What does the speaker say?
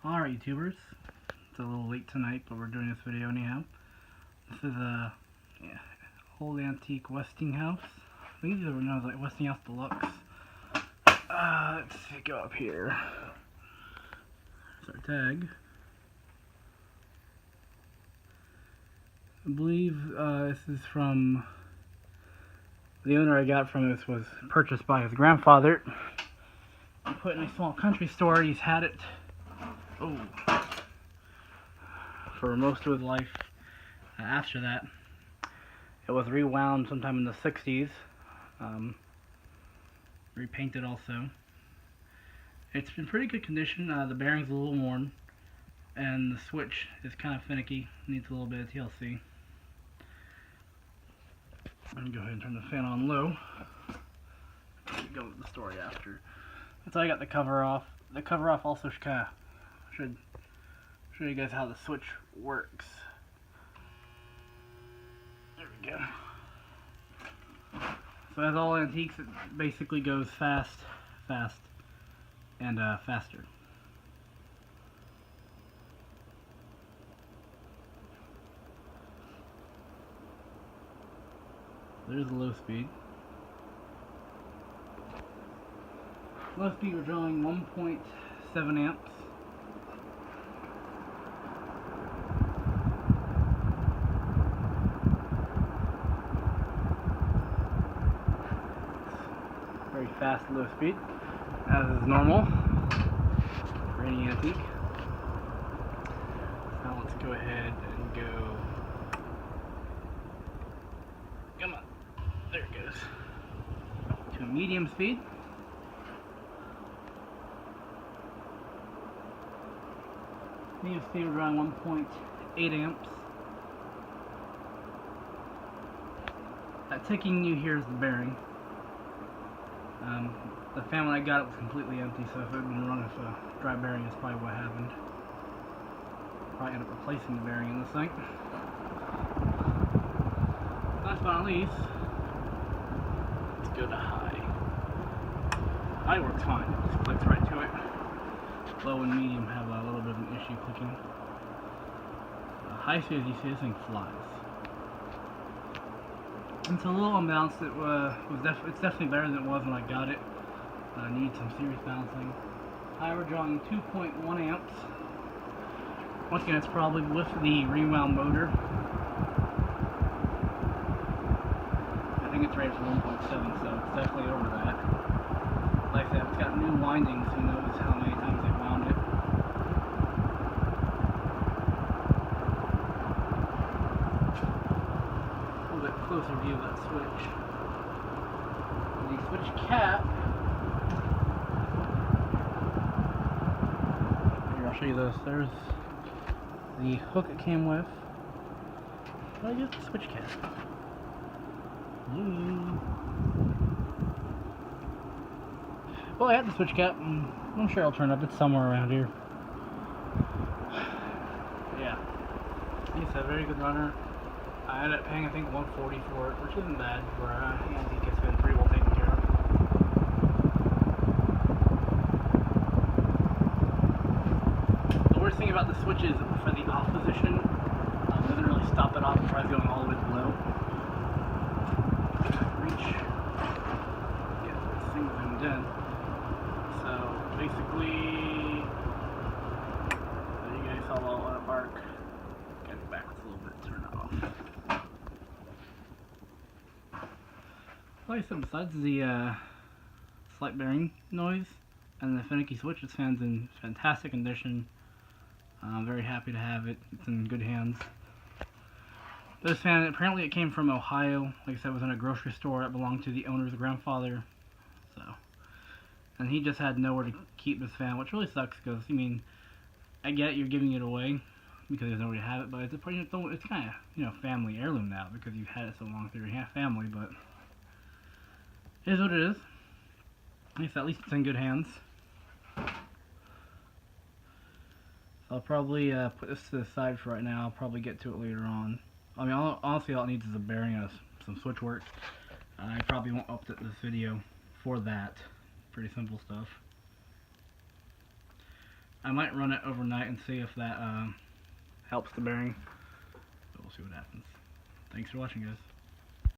Alright, YouTubers, it's a little late tonight, but we're doing this video anyhow. This is a old antique Westinghouse. I think these are known as like Westinghouse Deluxe. Let's see, go up here. There's our tag. I believe this is from the owner I got from this was purchased by his grandfather. I put it in a small country store. He's had it for most of his life. After that, it was rewound sometime in the 60s. Repainted also. It's in pretty good condition. The bearing's a little worn, and the switch is kind of finicky. Needs a little bit of TLC. I'm gonna go ahead and turn the fan on low. Go to the story after. That's how I got the cover off. The cover off also should show you guys how the switch works. There we go. So as all antiques, it basically goes fast, and faster. There's the low speed. Low speed, we're drawing 1.7 amps. Very fast low speed, as is normal for any antique. Now let's go ahead and go. Come on, there it goes. To medium speed. Medium speed, we're drawing 1.8 amps. That ticking you hear is the bearing. The fan when I got it was completely empty, so if it had been run with a dry bearing, that's probably what happened. Probably end up replacing the bearing in this thing. Last but not least, let's go to high. High works fine, it just clicks right to it. Low and medium have a little bit of an issue clicking. High speed, as you see, this thing flies. It's a little unbalanced. It's definitely better than it was when I got it. Need some serious balancing. High, we're drawing 2.1 amps. Once again, it's probably with the rewound motor. I think it's rated for 1.7, so it's definitely over that. Like I said, it's got new windings. Who knows how many times they wound it. A little bit closer view of that switch. The switch cap. Here, I'll show you this. There's the hook it came with. But I use the switch cap. Well, I had the switch cap, and I'm sure I'll turn up. It's somewhere around here. Yeah, it's a very good runner. I ended up paying, I think, $140 for it, which isn't bad for an antique. It's been pretty well taken care of. The worst thing about the switch is for the off position, it doesn't really stop it off. It tries going all the way to low. Reach. Yeah, this thing's zoomed in. So basically, you guys saw all that bark. Get it backwards a little bit, turn it off. Like I said, besides the slight bearing noise and the finicky switch, this fan's in fantastic condition. I'm very happy to have it. It's in good hands. This fan, apparently it came from Ohio. Like I said, it was in a grocery store that belonged to the owner's grandfather. So, and he just had nowhere to keep this fan, which really sucks because, I mean, I get it, you're giving it away because there's nowhere to have it, but it's kind of, family heirloom now because you've had it so long through your family, but it is what it is. At least it's in good hands. I'll probably put this to the side for right now. I'll probably get to it later on. I mean, honestly, all it needs is a bearing and some switch work. I probably won't update this video for that. Pretty simple stuff. I might run it overnight and see if that helps the bearing. But we'll see what happens. Thanks for watching, guys.